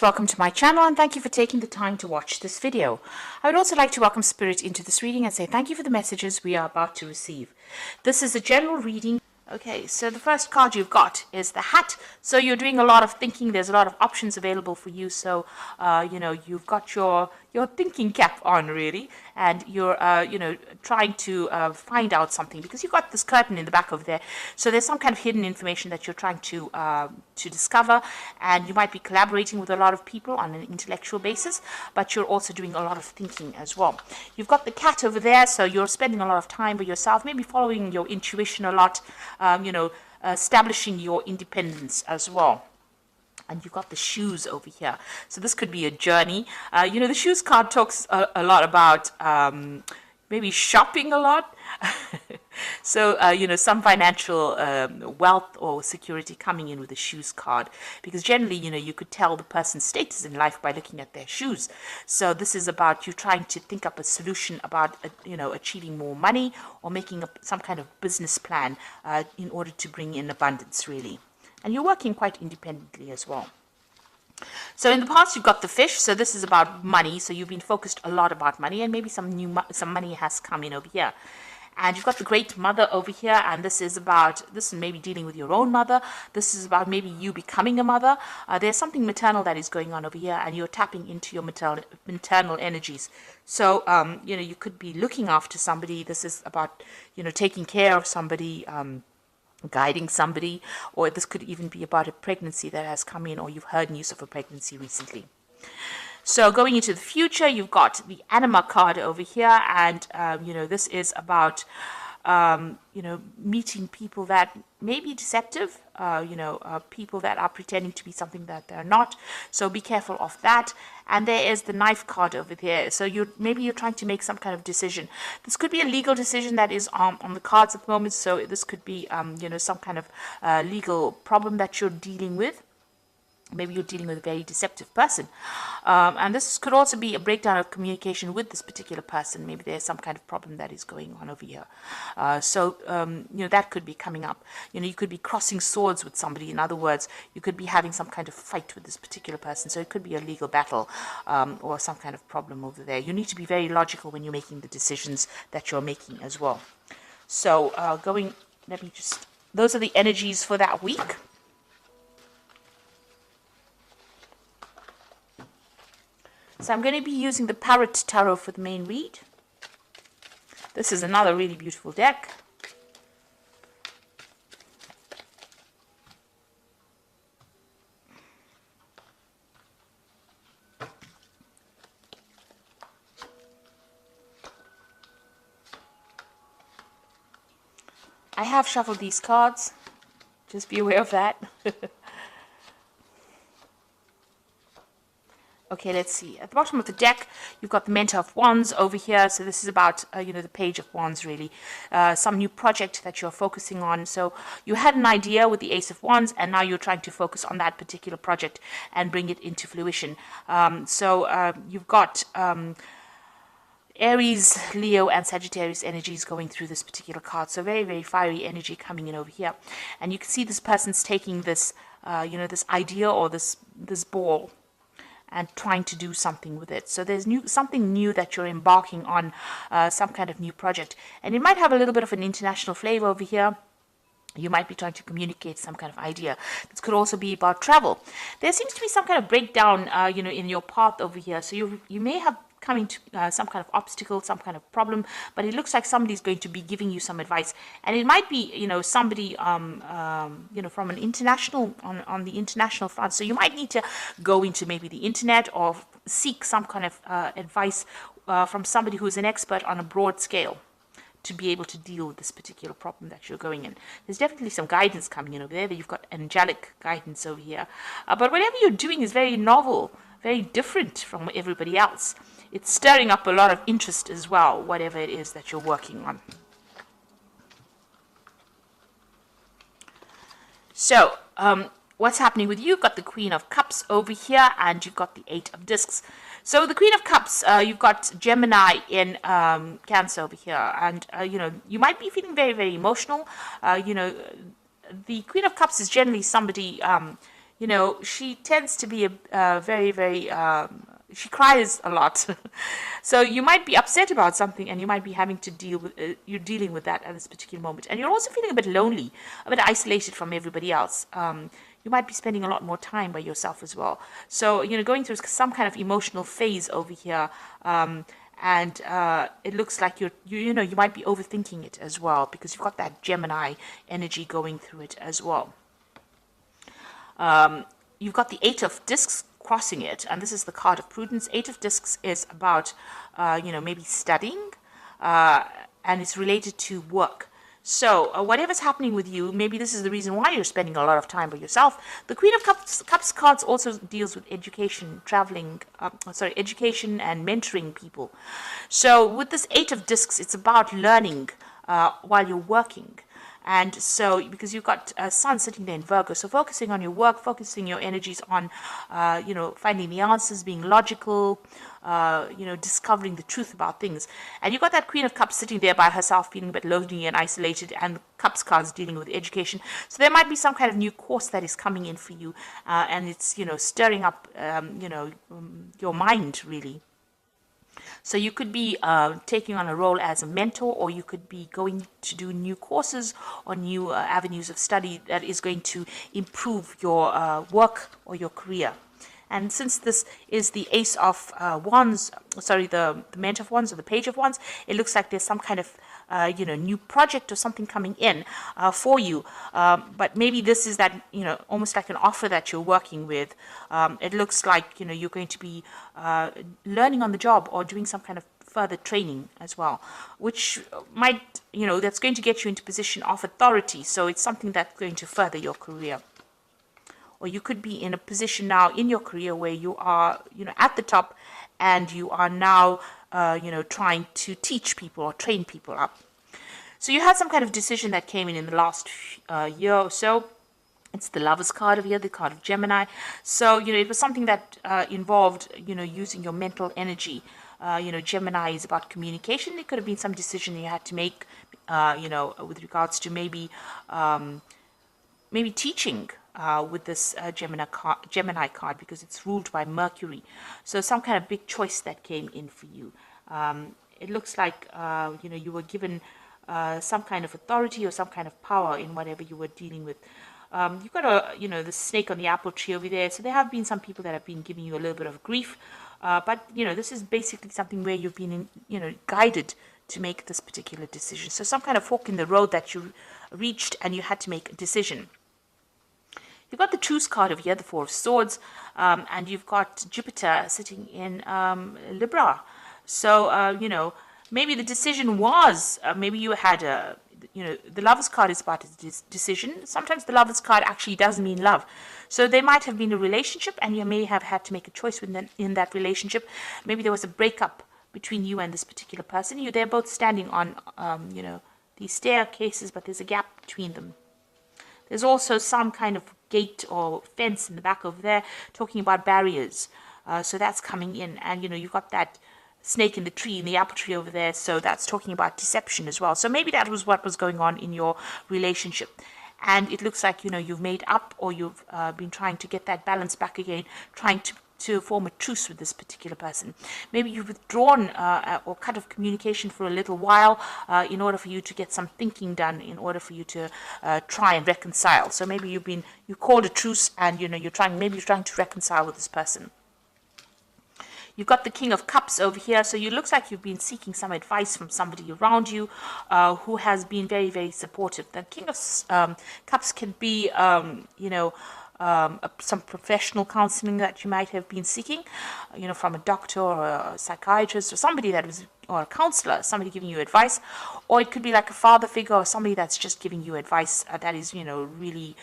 Welcome to my channel and thank you for taking the time to watch this video. I would also like to welcome Spirit into this reading and say thank you for the messages we are about to receive. This is a general reading. Okay, so the first card you've got is the Hat. So you're doing a lot of thinking. There's a lot of options available for you. So, you've got your thinking cap on, really. And you're, trying to find out something because you've got this curtain in the back over there. So there's some kind of hidden information that you're trying to discover. And you might be collaborating with a lot of people on an intellectual basis. But you're also doing a lot of thinking as well. You've got the cat over there. So you're spending a lot of time with yourself, maybe following your intuition a lot. Establishing your independence as well. And you've got the shoes over here. So this could be a journey. The shoes card talks a lot about maybe shopping a lot. So, some financial wealth or security coming in with the shoes card. Because generally, you could tell the person's status in life by looking at their shoes. So this is about you trying to think up a solution about, achieving more money or making some kind of business plan in order to bring in abundance, really. And you're working quite independently as well. So in the past, you've got the Fish. So this is about money. So you've been focused a lot about money, and maybe some money has come in over here. And you've got the Great Mother over here, and this is maybe dealing with your own mother. This is about maybe you becoming a mother. There's something maternal that is going on over here, and you're tapping into your maternal energies. So, you could be looking after somebody. This is about, taking care of somebody, guiding somebody, or this could even be about a pregnancy that has come in, or you've heard news of a pregnancy recently. So going into the future, you've got the Anima card over here, and this is about meeting people that may be deceptive, people that are pretending to be something that they're not. So be careful of that. And there is the Knife card over there. So maybe you're trying to make some kind of decision. This could be a legal decision that is on the cards at the moment. So this could be some kind of legal problem that you're dealing with. Maybe you're dealing with a very deceptive person. And this could also be a breakdown of communication with this particular person. Maybe there's some kind of problem that is going on over here. That could be coming up. You could be crossing swords with somebody. In other words, you could be having some kind of fight with this particular person. So it could be a legal battle or some kind of problem over there. You need to be very logical when you're making the decisions that you're making as well. So those are the energies for that week. So I'm going to be using the Parrot Tarot for the main read. This is another really beautiful deck. I have shuffled these cards. Just be aware of that. Okay, let's see. At the bottom of the deck, you've got the Mentor of Wands over here. So this is about, the Page of Wands, really. Some new project that you're focusing on. So you had an idea with the Ace of Wands, and now you're trying to focus on that particular project and bring it into fruition. You've got Aries, Leo, and Sagittarius energies going through this particular card. So very, very fiery energy coming in over here. And you can see this person's taking this, this idea or this ball, and trying to do something with it. So there's something new that you're embarking on, some kind of new project. And it might have a little bit of an international flavor over here. You might be trying to communicate some kind of idea. This could also be about travel. There seems to be some kind of breakdown, in your path over here. So you may have coming to some kind of obstacle, some kind of problem, but it looks like somebody's going to be giving you some advice, and it might be somebody from an international on the international front. So you might need to go into maybe the internet or seek some kind of advice from somebody who's an expert on a broad scale to be able to deal with this particular problem that you're going in. There's definitely some guidance coming in over there. You've got angelic guidance over here, but whatever you're doing is very novel, very different from everybody else. It's stirring up a lot of interest as well, whatever it is that you're working on. So, what's happening with you? You've got the Queen of Cups over here, and you've got the Eight of Discs. So the Queen of Cups, you've got Gemini in Cancer over here, and you might be feeling very, very emotional. The Queen of Cups is generally somebody you know, she tends to be a very, very, she cries a lot. So you might be upset about something and you might be having to deal with, you're dealing with that at this particular moment. And you're also feeling a bit lonely, a bit isolated from everybody else. You might be spending a lot more time by yourself as well. So, you know, going through some kind of emotional phase over here. And it looks like you know, you might be overthinking it as well, because you've got that Gemini energy going through it as well. You've got the Eight of Discs crossing it, and this is the card of prudence. Eight of Discs is about, you know, maybe studying, and it's related to work. So whatever's happening with you, maybe this is the reason why you're spending a lot of time by yourself. The Queen of Cups cards also deals with education, traveling, education and mentoring people. So with this Eight of Discs, it's about learning while you're working. And so, because you've got Sun sitting there in Virgo, so focusing on your work, focusing your energies on, you know, finding the answers, being logical, you know, discovering the truth about things. And you've got that Queen of Cups sitting there by herself, feeling a bit lonely and isolated, and the Cups cards dealing with education. So there might be some kind of new course that is coming in for you, and it's, you know, stirring up, you know, your mind, really. So you could be taking on a role as a mentor, or you could be going to do new courses or new avenues of study that is going to improve your work or your career. And since this is the Ace of Wands, sorry, the Mentor of Wands or the Page of Wands, it looks like there's some kind of you know, new project or something coming in for you. But maybe this is that, you know, almost like an offer that you're working with. It looks like, you know, you're going to be learning on the job or doing some kind of further training as well, which might, you know, that's going to get you into position of authority. So it's something that's going to further your career. Or you could be in a position now in your career where you are, you know, at the top, and you are now, you know, trying to teach people or train people up. So you had some kind of decision that came in the last year or so. It's the Lovers card over here, the card of Gemini. So, you know, it was something that involved, you know, using your mental energy. You know, Gemini is about communication. It could have been some decision you had to make, you know, with regards to maybe teaching. With this Gemini card, because it's ruled by Mercury. So some kind of big choice that came in for you. It looks like, you know, you were given some kind of authority or some kind of power in whatever you were dealing with. You've got you know, the snake on the apple tree over there. So there have been some people that have been giving you a little bit of grief. But, you know, this is basically something where you've been, you know, guided to make this particular decision. So some kind of fork in the road that you reached and you had to make a decision. You've got the Truce card over here, the Four of Swords, and you've got Jupiter sitting in Libra. So, you know, maybe the decision was, maybe you had a, you know, the Lovers card is about a decision. Sometimes the Lovers card actually doesn't mean love. So there might have been a relationship, and you may have had to make a choice in that relationship. Maybe there was a breakup between you and this particular person. They're both standing on, you know, these staircases, but there's a gap between them. There's also some kind of gate or fence in the back over there talking about barriers. So that's coming in. And, you know, you've got that snake in the tree, in the apple tree over there. So that's talking about deception as well. So maybe that was what was going on in your relationship. And it looks like, you know, you've made up, or you've been trying to get that balance back again, trying to form a truce with this particular person. Maybe you've withdrawn or cut off communication for a little while in order for you to get some thinking done, in order for you to try and reconcile. So maybe you called a truce, and, you know, you're trying to reconcile with this person. You've got the King of Cups over here. So it looks like you've been seeking some advice from somebody around you who has been very, very supportive. The King of Cups can be, you know, some professional counseling that you might have been seeking, you know, from a doctor or a psychiatrist or somebody or a counselor, somebody giving you advice. Or it could be like a father figure or somebody that's just giving you advice that is, you know, really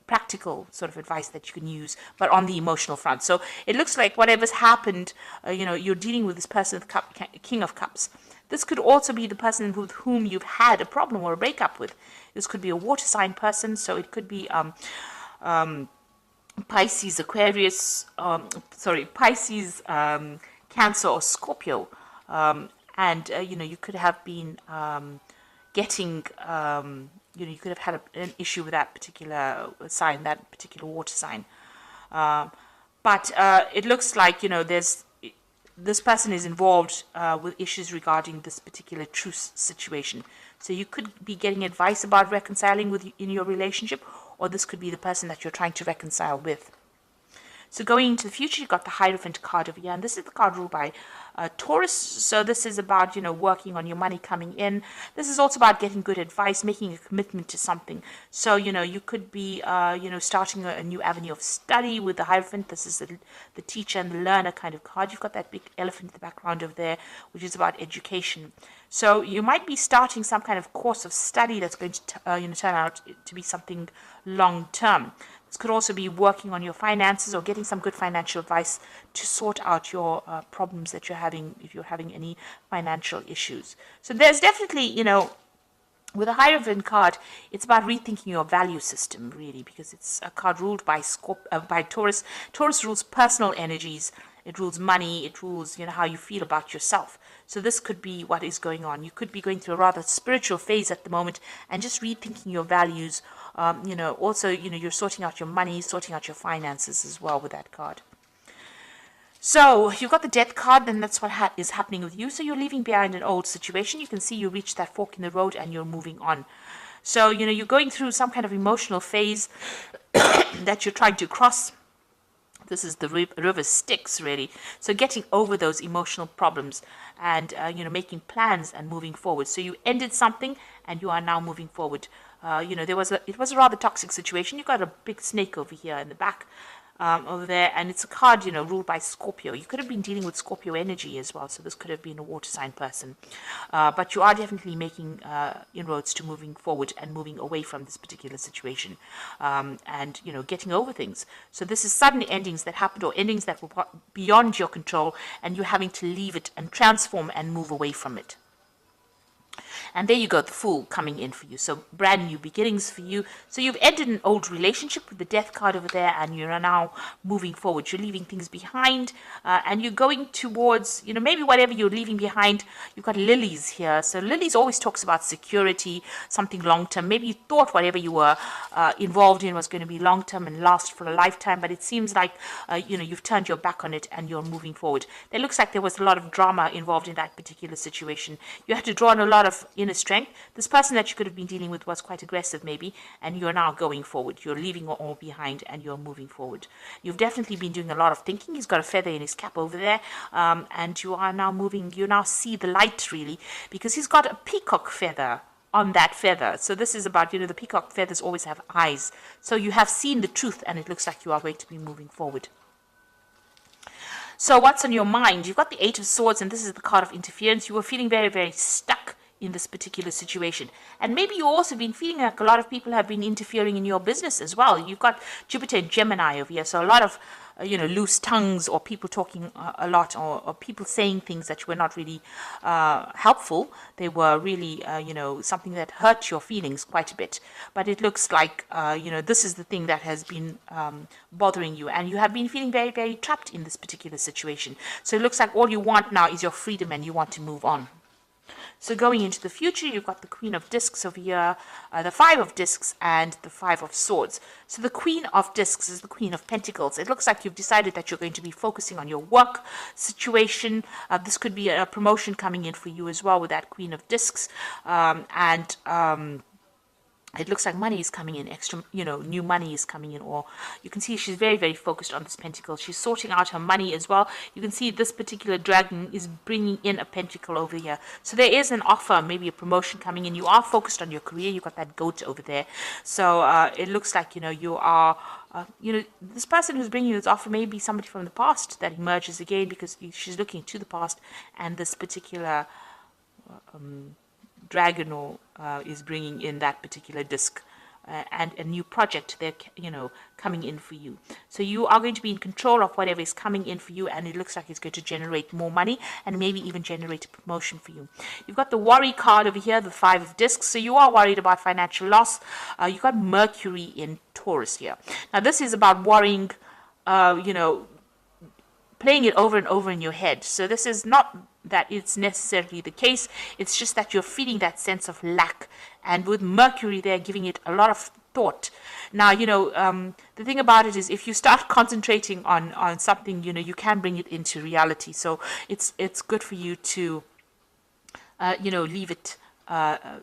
practical sort of advice that you can use, but on the emotional front. So it looks like whatever's happened, you know, you're dealing with this person, King of Cups. This could also be the person with whom you've had a problem or a breakup with. This could be a water sign person, so it could be Pisces, Aquarius, Pisces, Cancer, or Scorpio. And, you know, you could have been getting, you could have had an issue with that particular sign, that particular water sign. But it looks like, this person is involved with issues regarding this particular truce situation. So you could be getting advice about reconciling in your relationship, or this could be the person that you're trying to reconcile with. So going into the future, you've got the Hierophant card over here, and this is the card ruled by Taurus. So this is about, working on your money coming in. This is also about getting good advice, making a commitment to something. So, you could be, starting a new avenue of study with the Hierophant. This is the teacher and the learner kind of card. You've got that big elephant in the background over there, which is about education. So you might be starting some kind of course of study that's going to, turn out to be something long-term. This could also be working on your finances or getting some good financial advice to sort out your problems that you're having, if you're having any financial issues. So there's definitely, with a Hierophant card, it's about rethinking your value system, really, because it's a card ruled by Taurus. Taurus rules personal energies. It rules money. It rules, how you feel about yourself. So this could be what is going on. You could be going through a rather spiritual phase at the moment and just rethinking your values. Also, you're sorting out your money, sorting out your finances as well with that card. So you've got the Death card, and that's what is happening with you. So you're leaving behind an old situation. You can see you reached that fork in the road and you're moving on. So, you're going through some kind of emotional phase that you're trying to cross. This is the river Styx, really. So getting over those emotional problems and, making plans and moving forward. So you ended something and you are now moving forward. It was a rather toxic situation. You got a big snake over here in the back, over there, and it's a card, ruled by Scorpio. You could have been dealing with Scorpio energy as well, so this could have been a water sign person. But you are definitely making inroads to moving forward and moving away from this particular situation, and, getting over things. So this is sudden endings that happened, or endings that were beyond your control, and you're having to leave it and transform and move away from it. And there you go, the Fool coming in for you. So brand new beginnings for you. So you've ended an old relationship with the Death card over there, and you're now moving forward. You're leaving things behind, and you're going towards, maybe whatever you're leaving behind. You've got Lilies here. So Lilies always talks about security, something long-term. Maybe you thought whatever you were involved in was going to be long-term and last for a lifetime, but it seems like, you've turned your back on it and you're moving forward. It looks like there was a lot of drama involved in that particular situation. You had to draw on a lot of inner strength. This person that you could have been dealing with was quite aggressive, maybe, and you're now going forward. You're leaving it all behind and you're moving forward. You've definitely been doing a lot of thinking. He's got a feather in his cap over there, and you are now moving. You now see the light, really, because he's got a peacock feather on that feather. So this is about, the peacock feathers always have eyes. So you have seen the truth, and it looks like you are going to be moving forward. So what's on your mind? You've got the Eight of Swords, and this is the card of interference. You were feeling very, very stuck in this particular situation. And maybe you've also been feeling like a lot of people have been interfering in your business as well. You've got Jupiter and Gemini over here, so a lot of loose tongues, or people talking a lot, or people saying things that were not really helpful. They were really something that hurt your feelings quite a bit. But it looks like this is the thing that has been bothering you, and you have been feeling very, very trapped in this particular situation. So it looks like all you want now is your freedom, and you want to move on. So going into the future, you've got the Queen of Discs over here, the Five of Discs, and the Five of Swords. So the Queen of Discs is the Queen of Pentacles. It looks like you've decided that you're going to be focusing on your work situation. This could be a promotion coming in for you as well with that Queen of Discs. It looks like money is coming in, extra, new money is coming in, or you can see she's very, very focused on this pentacle. She's sorting out her money as well. You can see this particular dragon is bringing in a pentacle over here. So there is an offer, maybe a promotion coming in. You are focused on your career. You've got that goat over there. So it looks like, you are, this person who's bringing you this offer may be somebody from the past that emerges again, because she's looking to the past, and this particular dragon is bringing in that particular disc, and a new project they're coming in for you. So you are going to be in control of whatever is coming in for you, and it looks like it's going to generate more money and maybe even generate a promotion for you. You've got the worry card over here, the Five of Discs. So you are worried about financial loss. You've got Mercury in Taurus here. Now this is about worrying, playing it over and over in your head. So this is not that it's necessarily the case. It's just that you're feeling that sense of lack. And with Mercury there, giving it a lot of thought. Now, the thing about it is if you start concentrating on something, you can bring it into reality. So it's good for you to, leave it,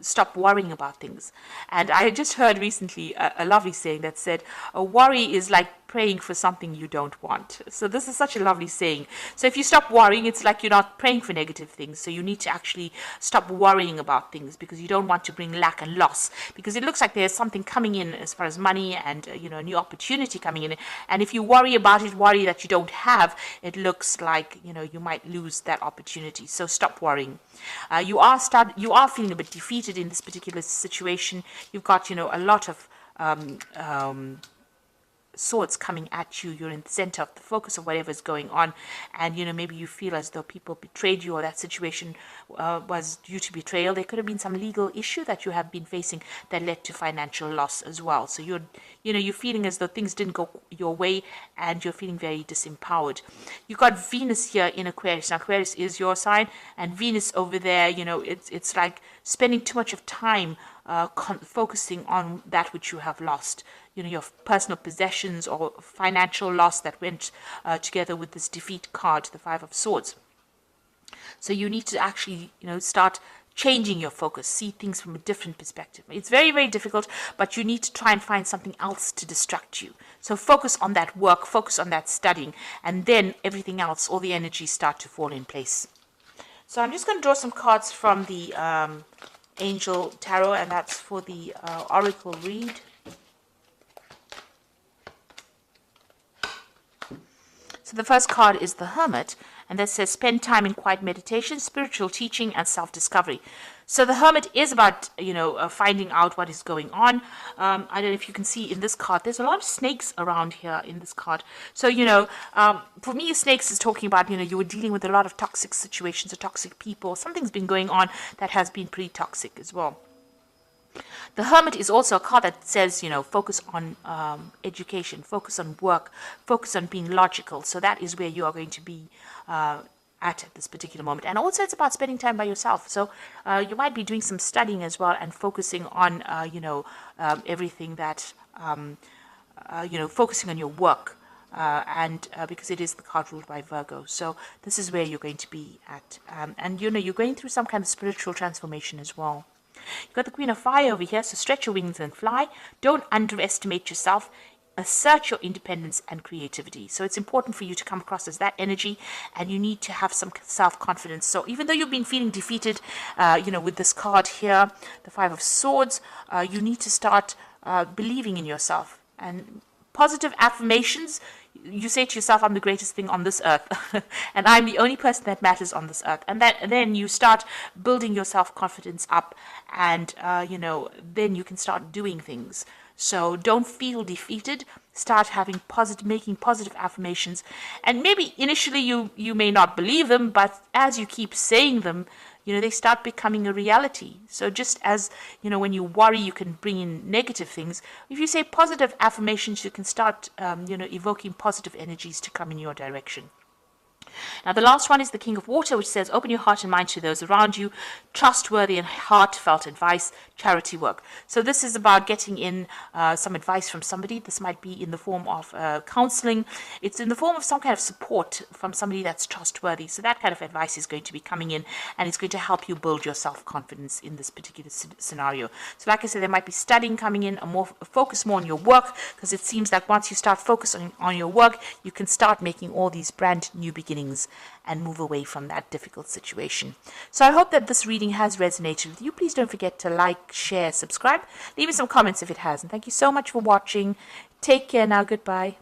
stop worrying about things. And I just heard recently a lovely saying that said, a worry is like praying for something you don't want. So this is such a lovely saying. So if you stop worrying, it's like you're not praying for negative things. So you need to actually stop worrying about things, because you don't want to bring lack and loss, because it looks like there's something coming in as far as money and a new opportunity coming in. And if you worry about it, worry that you don't have, it looks like you might lose that opportunity. So stop worrying. You are feeling a bit defeated in this particular situation. You've got a lot of swords coming at you. You're in the center of the focus of whatever's going on, and maybe you feel as though people betrayed you, or that situation was due to betrayal. There could have been some legal issue that you have been facing that led to financial loss as well. So you're feeling as though things didn't go your way, and you're feeling very disempowered. You've got Venus here in Aquarius. Now Aquarius is your sign, and Venus over there, it's like spending too much of time focusing on that which you have lost. Your personal possessions or financial loss that went together with this defeat card, the Five of Swords. So you need to actually, start changing your focus, see things from a different perspective. It's very, very difficult, but you need to try and find something else to distract you. So focus on that work, focus on that studying, and then everything else, all the energies start to fall in place. So I'm just going to draw some cards from the Angel Tarot, and that's for the Oracle read. So the first card is the Hermit, and that says spend time in quiet meditation, spiritual teaching, and self-discovery. So the Hermit is about, finding out what is going on. I don't know if you can see in this card, there's a lot of snakes around here in this card. So, for me, snakes is talking about, you were dealing with a lot of toxic situations or toxic people. Something's been going on that has been pretty toxic as well. The Hermit is also a card that says, focus on education, focus on work, focus on being logical. So that is where you are going to be at this particular moment. And also it's about spending time by yourself. So you might be doing some studying as well and focusing on, everything that, focusing on your work. And because it is the card ruled by Virgo. So this is where you're going to be at. And, you're going through some kind of spiritual transformation as well. You've got the Queen of Fire over here, so stretch your wings and fly. Don't underestimate yourself. Assert your independence and creativity. So it's important for you to come across as that energy, and you need to have some self-confidence. So even though you've been feeling defeated, with this card here, the Five of Swords, you need to start believing in yourself. And positive affirmations, you say to yourself, I'm the greatest thing on this earth, and I'm the only person that matters on this earth. And then you start building your self-confidence up, and, then you can start doing things. So don't feel defeated. Start making positive affirmations. And maybe initially you may not believe them, but as you keep saying them, they start becoming a reality. So just as, when you worry, you can bring in negative things. If you say positive affirmations, you can start, evoking positive energies to come in your direction. Now, the last one is the King of Water, which says, open your heart and mind to those around you, trustworthy and heartfelt advice, charity work. So this is about getting in some advice from somebody. This might be in the form of counseling. It's in the form of some kind of support from somebody that's trustworthy. So that kind of advice is going to be coming in, and it's going to help you build your self-confidence in this particular scenario. So like I said, there might be studying coming in, focus more on your work, because it seems like once you start focusing on your work, you can start making all these brand new beginnings and move away from that difficult situation. So I hope that this reading has resonated with you. Please don't forget to like, share, subscribe. Leave me some comments if it has. And thank you so much for watching. Take care now. Goodbye.